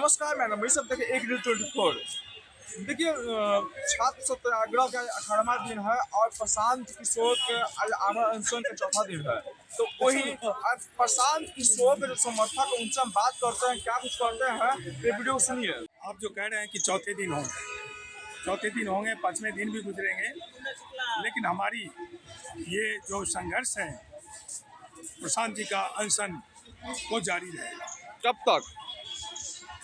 नमस्कार, मैं रमेश, अब देखिए एक न्यूज़ 24। देखिए छात्र सत्याग्रह का 18वां दिन है और प्रशांत किशोर के आज आमरण अनशन का चौथा दिन है। तो वही आज प्रशांत किशोर के जो समर्थक हैं, उनसे हम बात करते हैं, क्या कुछ करते हैं, ये वीडियो सुनिए। आप जो कह रहे हैं कि चौथे दिन होंगे 5वें दिन भी गुजरेंगे, लेकिन हमारी ये जो संघर्ष है प्रशांत जी का अनशन वो जारी रहेगा कब तक?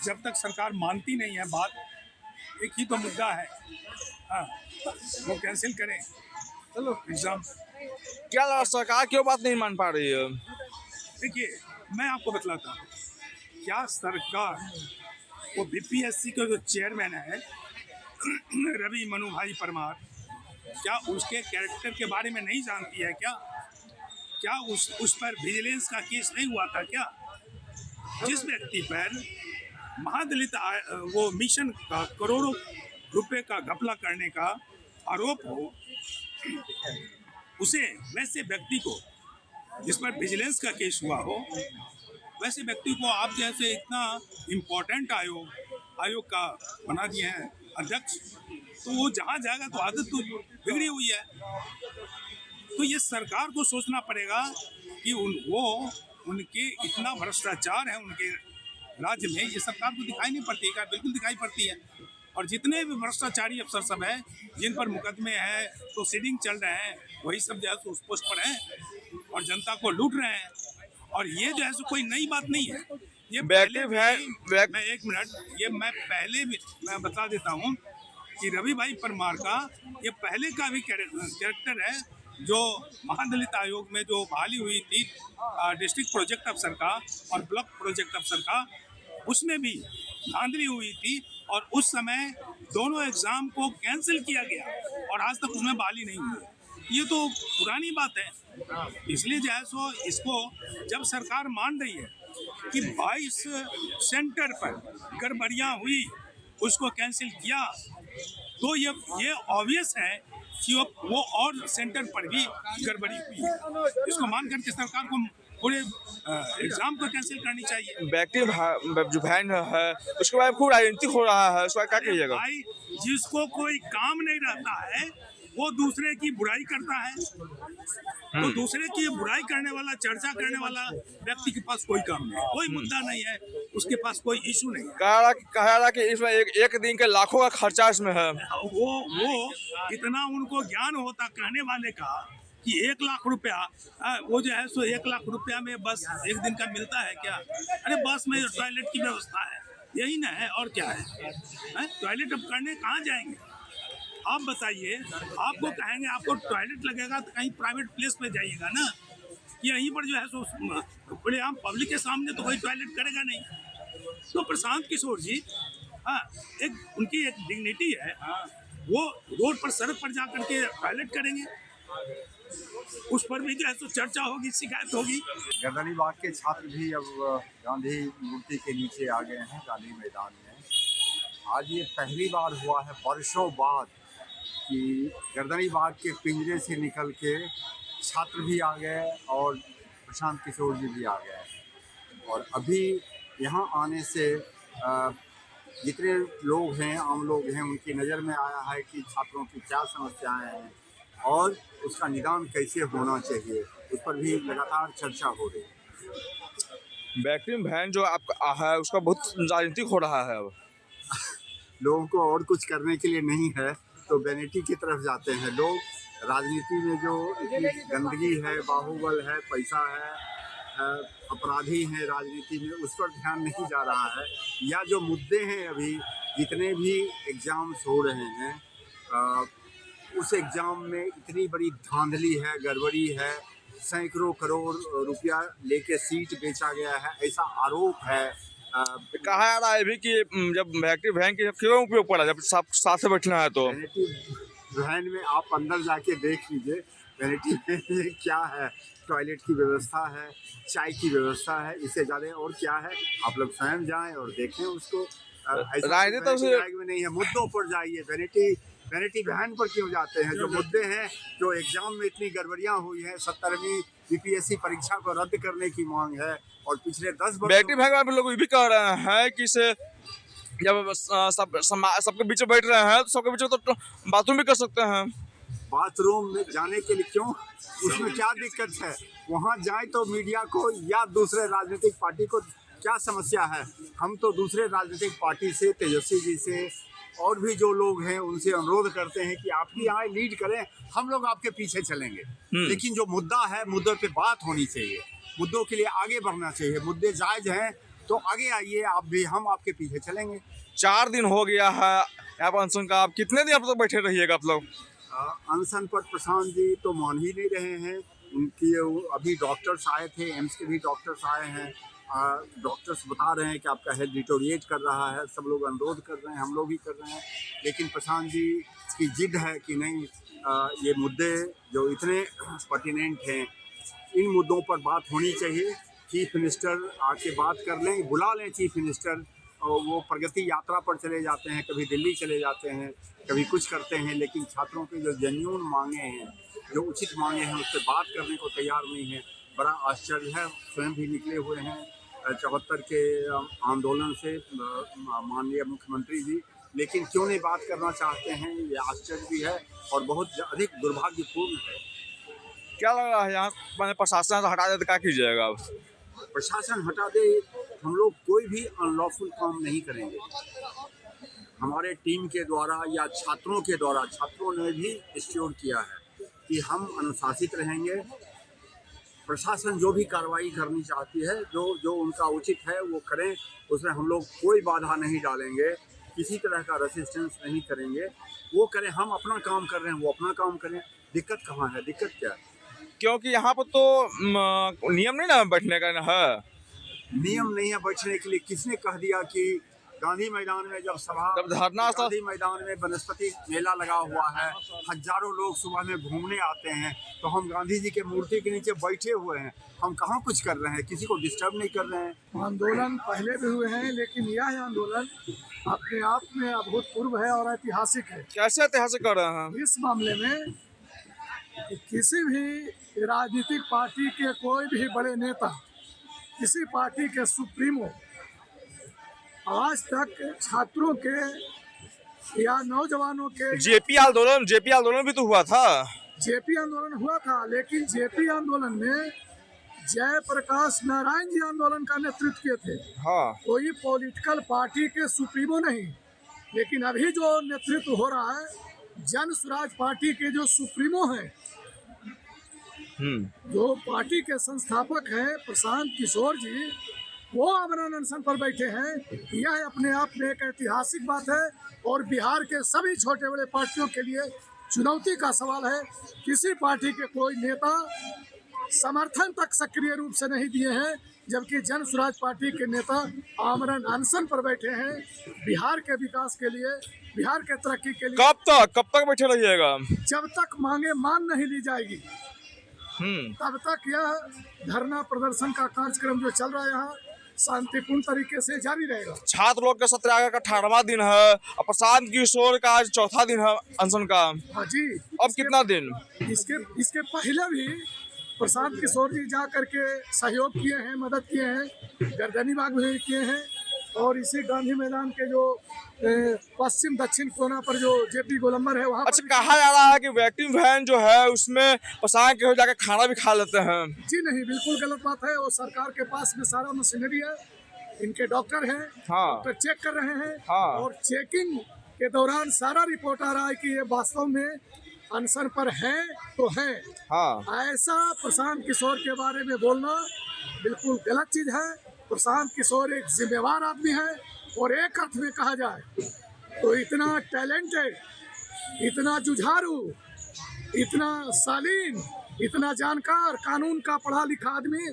जब तक सरकार मानती नहीं है बात। एक ही तो मुद्दा है, हाँ, वो कैंसिल करें चलो एग्जाम। क्या लगा सरकार क्यों बात नहीं मान पा रही है? देखिए, मैं आपको बतलाता हूँ, क्या सरकार वो बीपीएससी के जो चेयरमैन है रवि मनु भाई परमार, क्या उसके कैरेक्टर के बारे में नहीं जानती है क्या उस पर विजिलेंस का केस नहीं हुआ था क्या? जिस व्यक्ति पर महादलित वो मिशन का करोड़ों रुपए का घपला करने का आरोप हो, उसे वैसे व्यक्ति को जिस पर विजिलेंस का केस हुआ हो, वैसे व्यक्ति को आप जैसे इतना इम्पोर्टेंट आयोग का बना दिए हैं अध्यक्ष, तो वो जहाँ जाएगा तो आदत तो बिगड़ी हुई है। तो ये सरकार को सोचना पड़ेगा कि उनके इतना भ्रष्टाचार है उनके राज्य में, ये सरकार को दिखाई नहीं पड़ती है क्या? बिल्कुल दिखाई पड़ती है। और जितने भी भ्रष्टाचारी अफसर सब हैं जिन पर मुकदमे हैं, प्रोसीडिंग चल रहे हैं, वही सब जो है उस पोस्ट पर हैं और जनता को लूट रहे हैं। और ये जो है सो कोई नई बात नहीं है। ये मैं एक मिनट, ये मैं पहले भी मैं बता देता हूँ कि रवि भाई परमार का ये पहले का भी कैरेक्टर है, जो महादलित आयोग में जो बहाली हुई थी डिस्ट्रिक्ट प्रोजेक्ट अफसर का और ब्लॉक प्रोजेक्ट अफसर का, उसमें भी धांधली हुई थी और उस समय दोनों एग्जाम को कैंसिल किया गया और आज तक उसमें बहाली नहीं हुई। ये तो पुरानी बात है। इसलिए जो है सो इसको जब सरकार मान रही है कि 22 सेंटर पर गड़बड़ियाँ हुई, उसको कैंसिल किया, तो ये ऑब्वियस है कि वो और सेंटर पर भी गड़बड़ी हुई है। इसको मान करके सरकार को पूरे एग्जाम को कैंसिल करनी चाहिए। व्यक्ति जो बहन है उसके बारे में खूब राजनीतिक हो रहा है, उसका क्या कहिएगा? भाई, जिसको कोई काम नहीं रहता है वो दूसरे की बुराई करता है, तो दूसरे की बुराई करने वाला, चर्चा करने वाला व्यक्ति के पास कोई काम नहीं है, कोई मुद्दा नहीं है, उसके पास कोई इशू नहीं है। कह रहा कि इसमें एक दिन के लाखों का खर्चा इसमें है। वो इतना उनको ज्ञान होता कहने वाले का कि 1 लाख रुपया, वो जो है सो 1 लाख रुपया में बस एक दिन का मिलता है क्या? अरे बस में टॉयलेट की व्यवस्था है, यही ना है, और क्या है? टॉयलेट अब करने कहाँ जाएंगे आप बताइए? आपको कहेंगे आपको टॉयलेट लगेगा तो कहीं प्राइवेट प्लेस में जाइएगा ना, कि यहीं पर जो है सो बड़े आम पब्लिक के सामने तो कोई टॉयलेट करेगा नहीं। तो प्रशांत किशोर जी, उनकी एक डिग्निटी है, वो रोड पर, सड़क पर जा करके टॉयलेट करेंगे, उस पर भी जो है तो चर्चा होगी, शिकायत होगी। गर्दनीबाग के छात्र भी अब गांधी मूर्ति के नीचे आ गए हैं, गांधी मैदान में। आज ये पहली बार हुआ है वर्षों बाद कि गर्दनीबाग के पिंजरे से निकल के छात्र भी आ गए और प्रशांत किशोर जी भी आ गए। और अभी यहाँ आने से जितने लोग हैं, आम लोग हैं, उनकी नज़र में आया है कि छात्रों की क्या समस्याएं हैं और उसका निदान कैसे होना चाहिए, उस पर भी लगातार चर्चा हो रही है। व्यक्ति बहन जो आपका है उसका बहुत राजनीतिक हो रहा है। अब लोगों को और कुछ करने के लिए नहीं है तो वैनिटी की तरफ जाते हैं लोग। राजनीति में जो इतनी गंदगी है, बाहुबल है, पैसा है, अपराधी हैं राजनीति में, उस पर ध्यान नहीं जा रहा है। या जो मुद्दे हैं, अभी जितने भी एग्ज़ाम्स हो रहे हैं, उस एग्ज़ाम में इतनी बड़ी धांधली है, गड़बड़ी है, सैकड़ों करोड़ रुपया लेके सीट बेचा गया है, ऐसा आरोप है। कहा जा रहा है भी कि जब वैनिटी वैन की क्यों उपयोग पड़ा, जब साथ से बैठना है तो वैनिटी वैन में आप अंदर जाके देख लीजिए वैनिटी वैन में क्या है। टॉयलेट की व्यवस्था है, चाय की व्यवस्था है, इससे ज़्यादा और क्या है? आप लोग स्वयं जाएं और देखें उसको। राजनीति में नहीं है, मुद्दों पर जाइए। वैनिटी वैन पर क्यों जाते हैं? जो मुद्दे हैं, जो एग्जाम में इतनी गड़बड़ियाँ हुई हैं, 17वीं बीपीएससी परीक्षा को रद्द करने की मांग है और पिछले 10 वर्ष वैनिटी वैन में लोग ये भी कह रहे हैं कि इसे जब सबके बीच में बैठ रहे हैं तो सबके बीच में तो बाथरूम भी कर सकते हैं। बाथरूम में जाने के लिए क्यों, उसमें क्या दिक्कत है? वहाँ जाए तो मीडिया को या दूसरे राजनीतिक पार्टी को क्या समस्या है? हम तो दूसरे राजनीतिक पार्टी से, तेजस्वी जी से और भी जो लोग हैं उनसे अनुरोध करते हैं कि आप भी आए, लीड करें, हम लोग आपके पीछे चलेंगे। लेकिन जो मुद्दा है, मुद्दों पे बात होनी चाहिए, मुद्दों के लिए आगे बढ़ना चाहिए। मुद्दे जायज हैं तो आगे आइए, आप भी, हम आपके पीछे चलेंगे। 4 दिन हो गया है यहाँ पर अनशन का, आप कितने दिन अब तक बैठे रहिएगा आप लोग? अनशन पर प्रशांत जी तो मान ही नहीं रहे हैं। उनकी अभी डॉक्टर्स आए थे, एम्स के भी डॉक्टर्स आए हैं। डॉक्टर्स बता रहे हैं कि आपका हेल्थ डिटोरिएट कर रहा है, सब लोग अनुरोध कर रहे हैं, हम लोग भी कर रहे हैं। लेकिन प्रशांत जी की जिद है कि नहीं, ये मुद्दे जो इतने पर्टिनेंट हैं, इन मुद्दों पर बात होनी चाहिए। चीफ मिनिस्टर आके बात कर लें, बुला लें चीफ मिनिस्टर, और वो प्रगति यात्रा पर चले जाते हैं, कभी दिल्ली चले जाते हैं, कभी कुछ करते हैं। लेकिन छात्रों की जो जेन्युइन मांगे हैं, जो उचित मांगे हैं, उस पर बात करने को तैयार नहीं है। बड़ा आश्चर्य है। स्वयं भी निकले हुए हैं 74 के आंदोलन से माननीय मुख्यमंत्री जी, लेकिन क्यों नहीं बात करना चाहते हैं, ये आश्चर्य भी है और बहुत अधिक दुर्भाग्यपूर्ण है। क्या लग रहा है यहाँ मैंने प्रशासन से हटा दे तो क्या कीजिएगा? प्रशासन हटा दे, हम लोग कोई भी अनलॉफुल काम नहीं करेंगे। हमारे टीम के द्वारा या छात्रों के द्वारा, छात्रों ने भी एश्योर किया है कि हम अनुशासित रहेंगे। प्रशासन जो भी कार्रवाई करनी चाहती है, जो उनका उचित है वो करें, उसमें हम लोग कोई बाधा नहीं डालेंगे, किसी तरह का रेसिस्टेंस नहीं करेंगे। वो करें, हम अपना काम कर रहे हैं, वो अपना काम करें। दिक्कत कहाँ है, दिक्कत क्या है? क्योंकि यहाँ पर तो नियम नहीं ना बैठने का है। नियम नहीं है बैठने के लिए। किसने कह दिया कि गांधी मैदान में जब धरना गांधी मैदान में वनस्पति मेला लगा हुआ है, हजारों लोग सुबह में घूमने आते हैं, तो हम गांधी जी के मूर्ति के नीचे बैठे हुए हैं, हम कहाँ कुछ कर रहे हैं? किसी को डिस्टर्ब नहीं कर रहे हैं। आंदोलन पहले भी हुए हैं, लेकिन यह आंदोलन अपने आप में अभूतपूर्व है और ऐतिहासिक है। कैसे ऐतिहासिक कर रहे हैं? इस मामले में किसी भी राजनीतिक पार्टी के कोई भी बड़े नेता, किसी पार्टी के सुप्रीमो आज तक छात्रों के या नौजवानों के जेपी आंदोलन भी तो हुआ था। जेपी आंदोलन हुआ था, लेकिन जेपी आंदोलन में जयप्रकाश नारायण जी आंदोलन का नेतृत्व किए थे। हाँ, कोई पॉलिटिकल पार्टी के सुप्रीमो नहीं। लेकिन अभी जो नेतृत्व हो रहा है, जन स्वराज पार्टी के जो सुप्रीमो हैं, जो पार्टी के संस्थापक हैं प्रशांत किशोर जी, वो आमरण अनशन पर बैठे हैं। यह अपने आप में एक ऐतिहासिक बात है और बिहार के सभी छोटे बड़े पार्टियों के लिए चुनौती का सवाल है। किसी पार्टी के कोई नेता समर्थन तक सक्रिय रूप से नहीं दिए हैं, जबकि जन स्वराज पार्टी के नेता आमरण अनशन पर बैठे हैं बिहार के विकास के लिए, बिहार के तरक्की के लिए। कब तक बैठे रहिएगा? जब तक मांगे मान नहीं ली जाएगी, तब तक यह धरना प्रदर्शन का कार्यक्रम जो चल रहा है यहाँ शांतिपूर्ण तरीके से जारी रहेगा। छात्र लोग का सत्याग्रह का 18वां दिन है और प्रशांत किशोर का आज 4था दिन है अनशन का। हाँ जी। अब कितना दिन? इसके पहले भी प्रशांत किशोर जी जा करके सहयोग किए हैं, मदद किए हैं, गर्दनीबाग में किए हैं, और इसी गांधी मैदान के जो पश्चिम दक्षिण कोना पर जो जेपी गोलंबर है वहाँ। अच्छा, कहा जा रहा है कि वैक्यूम वैन जो है उसमें प्रशांत किशोर जाकर खाना भी खा लेते हैं। जी नहीं, बिल्कुल गलत बात है। वो सरकार के पास में सारा मशीनरी है, इनके डॉक्टर हैं, हाँ, डॉक्टर चेक कर रहे हैं, हाँ, और चेकिंग के दौरान सारा रिपोर्ट आ रहा है कि ये वास्तव में अनशन पर हैं तो हैं। हाँ। ऐसा प्रशांत किशोर के बारे में बोलना बिल्कुल गलत चीज है। प्रशांत किशोर एक जिम्मेवार आदमी है, और एक अर्थ में कहा जाए तो इतना टैलेंटेड, इतना जुझारू, इतना शालीन, इतना जानकार, कानून का पढ़ा लिखा आदमी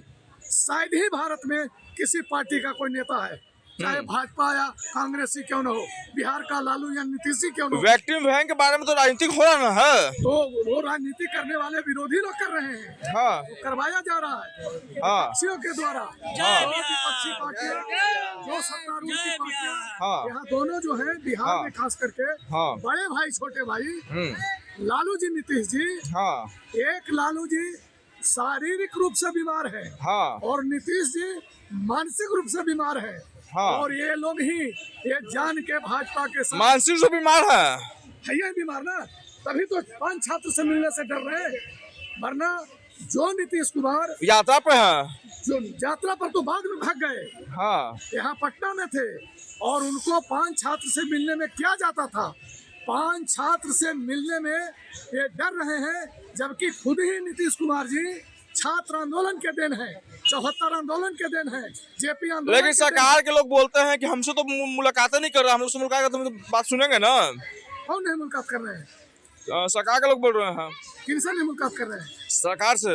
शायद ही भारत में किसी पार्टी का कोई नेता है, चाहे भाजपा या कांग्रेस ही क्यों न हो, बिहार का लालू या नीतीश ही क्यों न हो। वैक्यूम वैन के बारे में तो राजनीतिक हो रहा है, तो वो राजनीति करने वाले विरोधी लोग कर रहे हैं। हाँ, तो करवाया जा रहा है विपक्षियों के द्वारा। विपक्षी पार्टियां, जो सत्तारूढ़ की पार्टियां, यहाँ दोनों जो है बिहार में खास करके बड़े भाई छोटे भाई लालू जी, नीतीश जी। एक लालू जी शारीरिक रूप से बीमार है, और नीतीश जी मानसिक रूप से बीमार है। हाँ। और ये लोग ही ये जान के भाजपा के साथ मानसिक रूप से बीमार है। ये बीमार ना, तभी तो 5 छात्र से मिलने से डर रहे हैं। वरना जो नीतीश कुमार यात्रा पे है। जो यात्रा पर तो बाद में भाग गए, हाँ, यहाँ पटना में थे और उनको 5 छात्र से मिलने में क्या जाता था। 5 छात्र से मिलने में ये डर रहे हैं, जबकि खुद ही नीतीश कुमार जी छात्र आंदोलन के दिन है, 74 आंदोलन के दिन है, जेपी आंदोलन लेकिन के दिन सरकार के लोग बोलते हैं कि हमसे तो मुलाकातें नहीं कर रहे, हम लोग से मुलाकात करते हैं तो बात सुनेंगे ना। कौन नहीं मुलाकात कर रहे हैं? सरकार के लोग बोल रहे हैं। किनसे नहीं मुलाकात कर रहे हैं? सरकार से।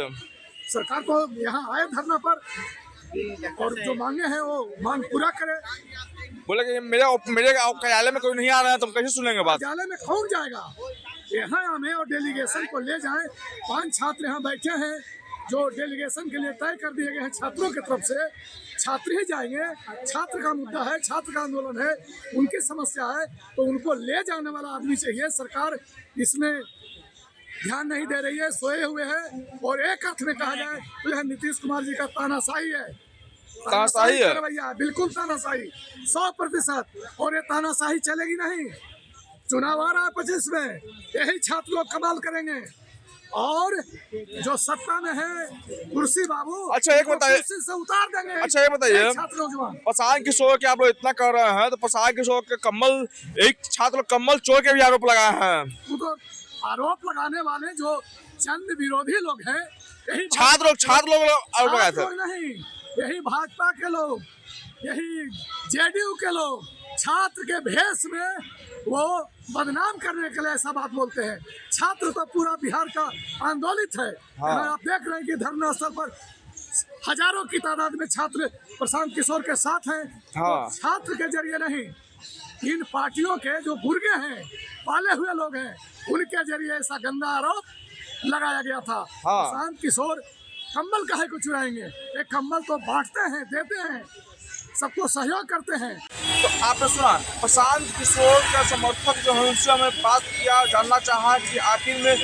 सरकार को यहाँ आए धरना पर और जो मांगे हैं वो मांग पूरा करे। बोले कि मेरे कार्यालय में कोई नहीं आ रहा है, तुम कैसे सुनेंगे बात। कार्यालय में कौन जाएगा? यहाँ हमें और डेलीगेशन को ले जाएं। 5 छात्र यहाँ बैठे हैं जो डेलीगेशन के लिए तय कर दिए गए हैं छात्रों की तरफ से। छात्र ही जाएंगे, छात्र का मुद्दा है, छात्र का आंदोलन है, उनकी समस्या है, तो उनको ले जाने वाला आदमी चाहिए। सरकार इसमें ध्यान नहीं दे रही है, सोए हुए है। और एक अर्थ में कहा जाए तो यह नीतीश कुमार जी का तानाशाही है। तानाशाही है? रवैया बिल्कुल तानाशाही 100%। और ये तानाशाही चलेगी नहीं। चुनाव आ रहा है 25 में, यही छात्र लोग कमाल करेंगे। और जो सत्ता में है कुर्सी बाबू, अच्छा, एक बताइए, कुर्सी से उतार देंगे। अच्छा ये बताइए, छात्र नौजवान प्रशांत किशोर के आप लोग इतना कर रहे हैं, तो प्रशांत किशोर के कम्बल, एक छात्र कम्बल चोर के भी आरोप लगाए हैं। वो तो आरोप लगाने वाले जो चंद विरोधी लोग हैं, यही छात्र लोग आरोप लगाए थे। लोग नहीं, यही भाजपा के लोग, यही जेडीयू के लोग छात्र के भेष में वो बदनाम करने के लिए ऐसा बात बोलते हैं। छात्र तो पूरा बिहार का आंदोलित है। हाँ। आप देख रहे हैं कि धरना स्थल पर हजारों की तादाद में छात्र प्रशांत किशोर के साथ हैं। हाँ। तो छात्र के जरिए नहीं, इन पार्टियों के जो गुर्गे हैं, पाले हुए लोग हैं, उनके जरिए ऐसा गंदा आरोप लगाया गया था। हाँ। प्रशांत किशोर कम्बल काहे को चुराएंगे? एक कम्बल तो बांटते हैं, देते हैं, सबको सहयोग करते हैं। तो आपने सुना प्रशांत किशोर का समर्थक जो है उनसे हमें बात किया, जानना चाहा कि आखिर में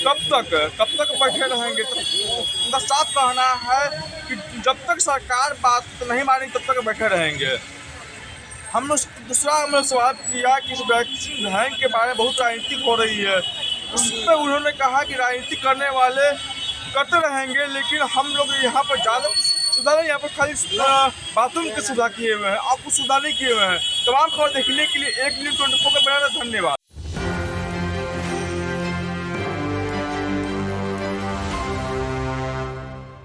कब तक बैठे रहेंगे। तो उनका साफ कहना है कि जब तक सरकार बात नहीं मानेगी तब तक बैठे रहेंगे। हमने दूसरा हमने सवाल किया कि इस वैक्सीन बैंक के बारे में बहुत राजनीति हो रही है। उस पर उन्होंने कहा कि राजनीति करने वाले करते रहेंगे, लेकिन हम लोग यहाँ पर ज़्यादा सुधार, यहाँ पर खाली बाथरूम के सुधार किए हुए हैं, आप कुछ सुधार नहीं किए हुए हैं। तमाम खबर देखने के लिए 1 न्यूज़ 24 का बड़ा धन्यवाद।